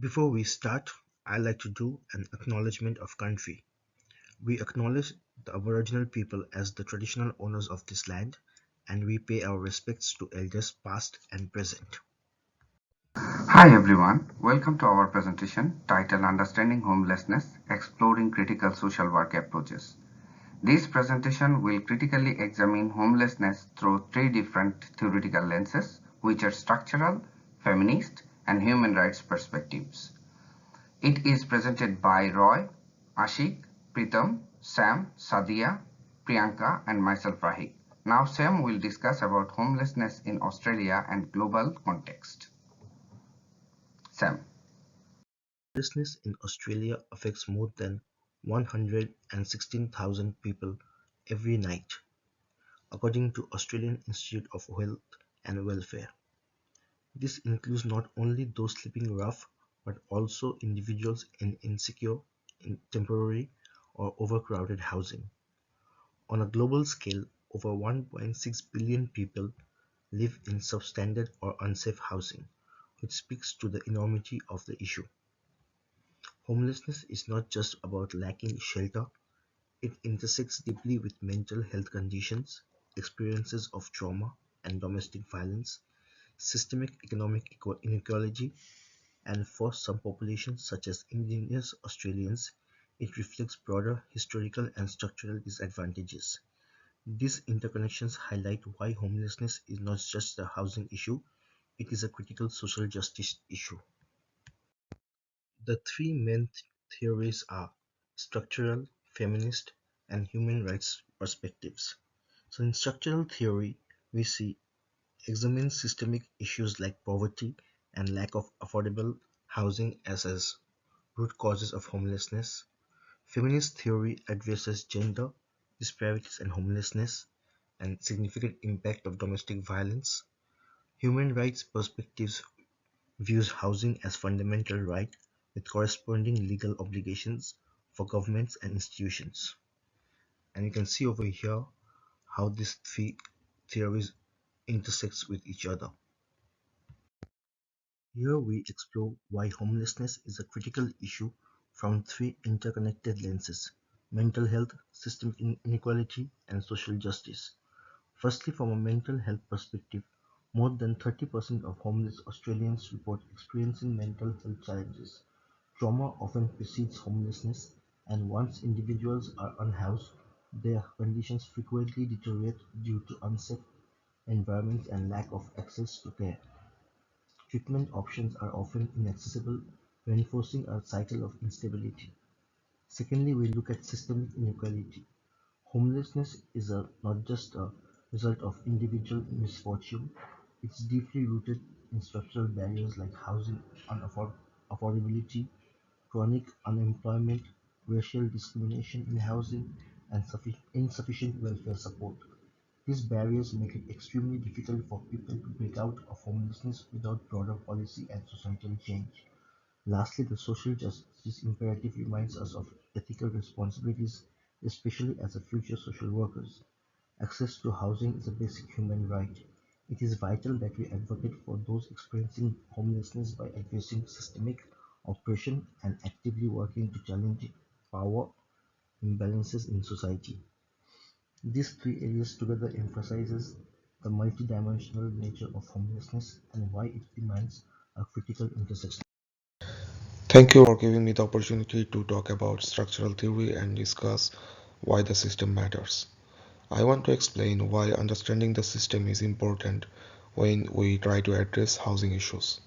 Before we start, I like to do an acknowledgement of country. We acknowledge the Aboriginal people as the traditional owners of this land, and we pay our respects to elders past and present. Hi everyone, welcome to our presentation titled Understanding Homelessness, Exploring Critical Social Work Approaches. This presentation will critically examine homelessness through three different theoretical lenses, which are structural, feminist, and human rights perspectives. It is presented by Roy, Ashik, Pritam, Sam, Sadia, Priyanka, and myself Rahik. Now Sam will discuss about homelessness in Australia and global context. Sam. Homelessness in Australia affects more than 116,000 people every night, according to Australian Institute of Health and Welfare. This includes not only those sleeping rough, but also individuals in insecure, temporary, or overcrowded housing. On a global scale, over 1.6 billion people live in substandard or unsafe housing, which speaks to the enormity of the issue. Homelessness is not just about lacking shelter, it intersects deeply with mental health conditions, experiences of trauma and domestic violence, systemic economic inequality, and for some populations such as Indigenous Australians, it reflects broader historical and structural disadvantages. These interconnections highlight why homelessness is not just a housing issue, it is a critical social justice issue. The three main theories are structural, feminist, and human rights perspectives. So in structural theory, we see examine systemic issues like poverty and lack of affordable housing as root causes of homelessness. Feminist theory addresses gender disparities and homelessness and significant impact of domestic violence. Human rights perspectives views housing as fundamental right with corresponding legal obligations for governments and institutions. And you can see over here how these three theories intersects with each other. Here we explore why homelessness is a critical issue from three interconnected lenses: mental health, systemic inequality, and social justice. Firstly, from a mental health perspective, more than 30% of homeless Australians report experiencing mental health challenges. Trauma often precedes homelessness, and once individuals are unhoused, their conditions frequently deteriorate due to unsafe environments and lack of access to care. Treatment options are often inaccessible, reinforcing a cycle of instability. Secondly, we look at systemic inequality. Homelessness is not just a result of individual misfortune, it's deeply rooted in structural barriers like housing affordability, chronic unemployment, racial discrimination in housing, and insufficient welfare support. These barriers make it extremely difficult for people to break out of homelessness without broader policy and societal change. Lastly, the social justice imperative reminds us of ethical responsibilities, especially as a future social workers. Access to housing is a basic human right. It is vital that we advocate for those experiencing homelessness by addressing systemic oppression and actively working to challenge power imbalances in society. These three areas together emphasizes the multidimensional nature of homelessness and why it demands a critical intersection. Thank you for giving me the opportunity to talk about structural theory and discuss why the system matters. I want to explain why understanding the system is important when we try to address housing issues.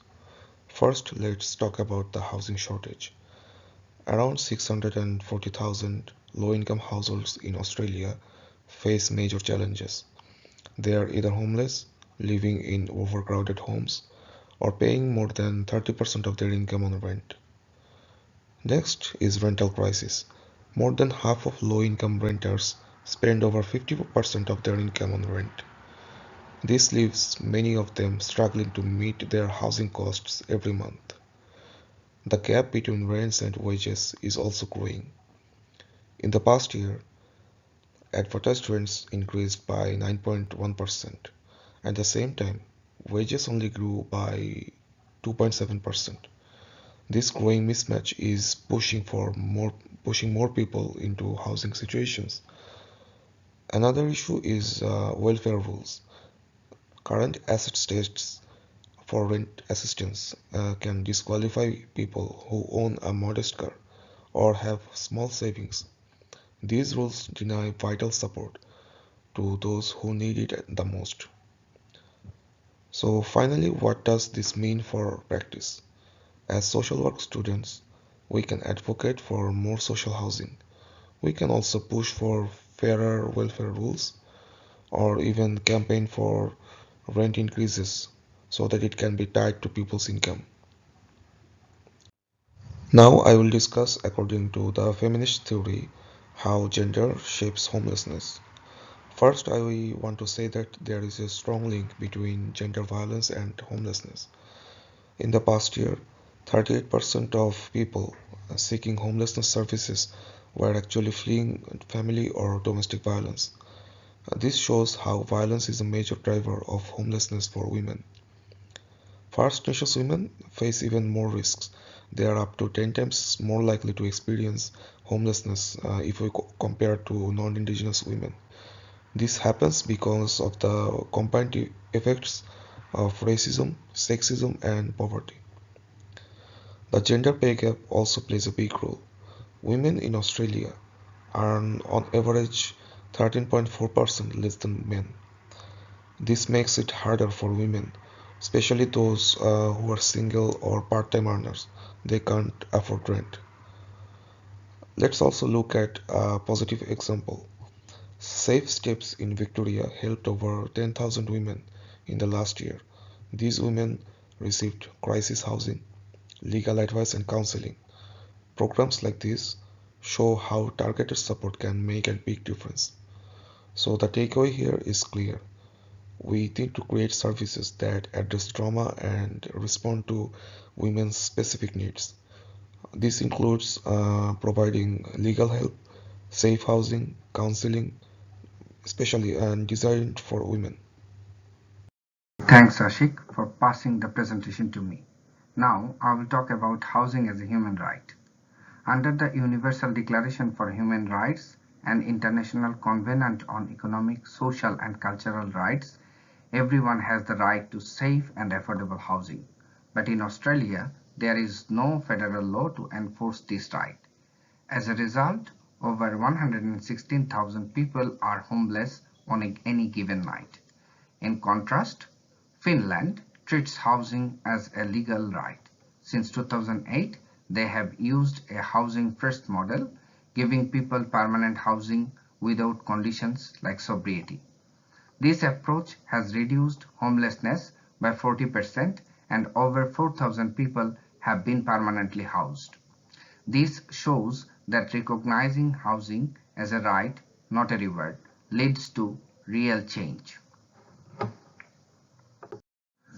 First, let's talk about the housing shortage. Around 640,000 low-income households in Australia face major challenges. They are either homeless, living in overcrowded homes, or paying more than 30% of their income on rent. Next is rental crisis. More than half of low-income renters spend over 50% of their income on rent. This leaves many of them struggling to meet their housing costs every month. The gap between rents and wages is also growing. In the past year, advertised rents increased by 9.1%. At the same time, wages only grew by 2.7%. This growing mismatch is pushing more people into housing situations. Another issue is welfare rules. Current asset tests for rent assistance can disqualify people who own a modest car or have small savings. These rules deny vital support to those who need it the most. So, finally, what does this mean for practice? As social work students, we can advocate for more social housing. We can also push for fairer welfare rules or even campaign for rent increases so that it can be tied to people's income. Now I will discuss, according to the feminist theory, how gender shapes homelessness. First, I want to say that there is a strong link between gender violence and homelessness. In the past year, 38% of people seeking homelessness services were actually fleeing family or domestic violence. This shows how violence is a major driver of homelessness for women. First Nations women face even more risks. They are up to 10 times more likely to experience homelessness if we compare to non-indigenous women. This happens because of the combined effects of racism, sexism, and poverty. The gender pay gap also plays a big role. Women in Australia earn on average 13.4% less than men. This makes it harder for women, especially those who are single or part-time earners. They can't afford rent. Let's also look at a positive example. Safe Steps in Victoria helped over 10,000 women in the last year. These women received crisis housing, legal advice, and counseling. Programs like this show how targeted support can make a big difference. So, the takeaway here is clear. We need to create services that address trauma and respond to women's specific needs. This includes providing legal help, safe housing, counseling, especially and designed for women. Thanks, Ashik, for passing the presentation to me. Now, I will talk about housing as a human right. Under the Universal Declaration for Human Rights and International Covenant on Economic, Social and Cultural Rights, everyone has the right to safe and affordable housing. But in Australia, there is no federal law to enforce this right. As a result, over 116,000 people are homeless on any given night. In contrast, Finland treats housing as a legal right. Since 2008, they have used a housing first model, giving people permanent housing without conditions like sobriety. This approach has reduced homelessness by 40% and over 4,000 people have been permanently housed. This shows that recognizing housing as a right, not a reward, leads to real change.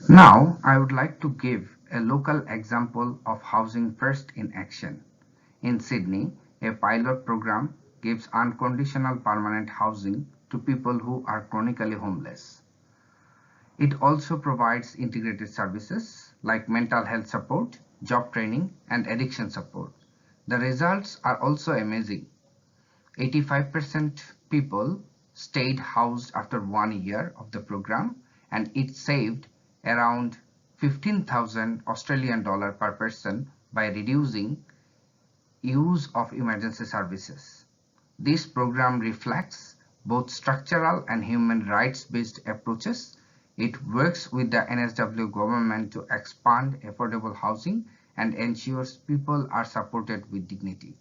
Now, I would like to give a local example of Housing First in action. In Sydney, a pilot program gives unconditional permanent housing to people who are chronically homeless. It also provides integrated services like mental health support, job training, and addiction support. The results are also amazing. 85% people stayed housed after 1 year of the program, and it saved around 15,000 Australian dollar per person by reducing use of emergency services. This program reflects both structural and human rights-based approaches. It works with the NSW government to expand affordable housing and ensures people are supported with dignity.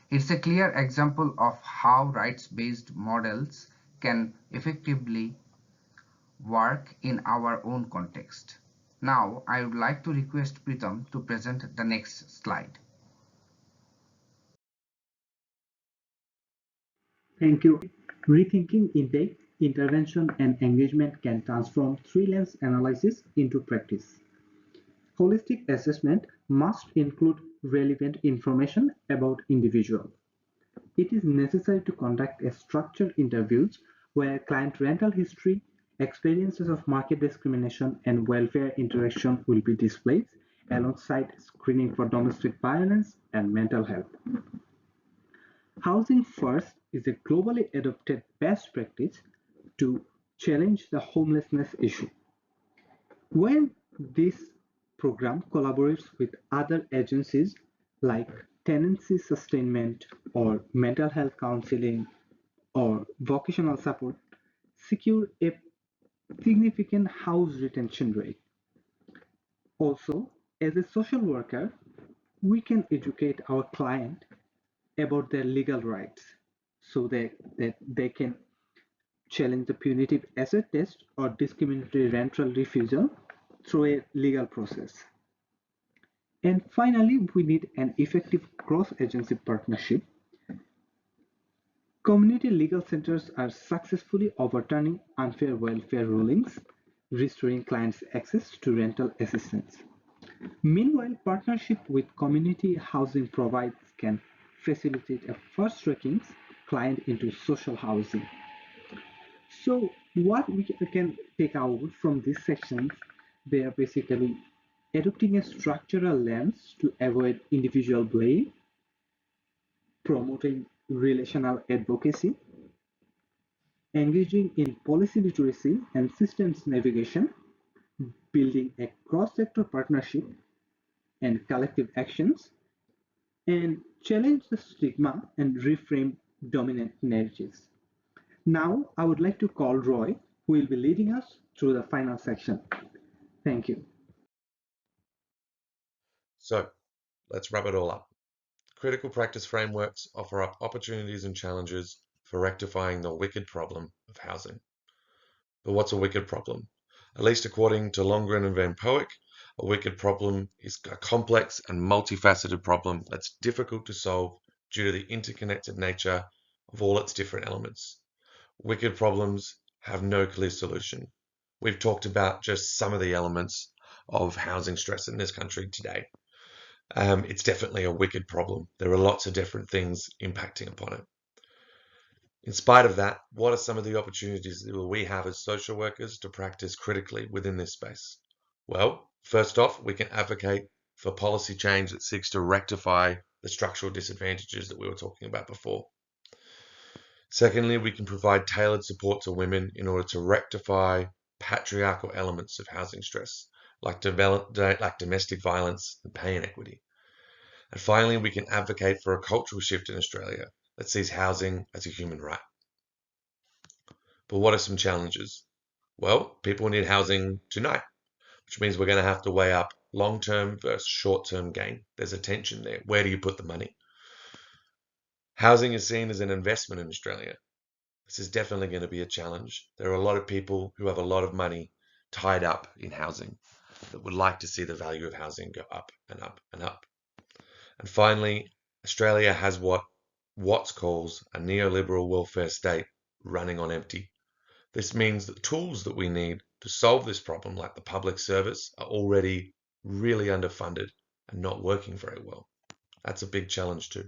It's a clear example of how rights-based models can effectively work in our own context. Now, I would like to request Pritam to present the next slide. Thank you. Rethinking intake, intervention, and engagement can transform three-lens analysis into practice. Holistic assessment must include relevant information about individual. It is necessary to conduct a structured interviews where client rental history, experiences of market discrimination, and welfare interaction will be displayed, alongside screening for domestic violence and mental health. Housing First is a globally adopted best practice to challenge the homelessness issue. When this program collaborates with other agencies like tenancy sustainment or mental health counseling or vocational support, secure a significant house retention rate. Also, as a social worker, we can educate our client about their legal rights so that they can challenge the punitive asset test or discriminatory rental refusal through a legal process. And finally, we need an effective cross-agency partnership. Community legal centers are successfully overturning unfair welfare rulings, restoring clients' access to rental assistance. Meanwhile, partnership with community housing providers can facilitate a first-tracking client into social housing. So what we can take out from these sections, they are basically adopting a structural lens to avoid individual blame, promoting relational advocacy, engaging in policy literacy and systems navigation, building a cross-sector partnership and collective actions, and challenge the stigma and reframe dominant narratives. Now, I would like to call Roy, who will be leading us through the final section. Thank you. So let's wrap it all up. Critical practice frameworks offer up opportunities and challenges for rectifying the wicked problem of housing. But what's a wicked problem? At least according to Longren and Van Poek, a wicked problem is a complex and multifaceted problem that's difficult to solve due to the interconnected nature of all its different elements. Wicked problems have no clear solution. We've talked about just some of the elements of housing stress in this country today. It's definitely a wicked problem. There are lots of different things impacting upon it. In spite of that, what are some of the opportunities that we have as social workers to practice critically within this space? Well, first off, we can advocate for policy change that seeks to rectify the structural disadvantages that we were talking about before. Secondly, we can provide tailored support to women in order to rectify patriarchal elements of housing stress, like domestic violence and pay inequity. And finally, we can advocate for a cultural shift in Australia that sees housing as a human right. But what are some challenges? Well, people need housing tonight, which means we're going to have to weigh up long-term versus short-term gain. There's a tension there. Where do you put the money? Housing is seen as an investment in Australia. This is definitely going to be a challenge. There are a lot of people who have a lot of money tied up in housing that would like to see the value of housing go up and up and up. And finally, Australia has what Watts calls a neoliberal welfare state running on empty. This means that tools that we need to solve this problem, like the public service, are already really underfunded and not working very well. That's a big challenge too.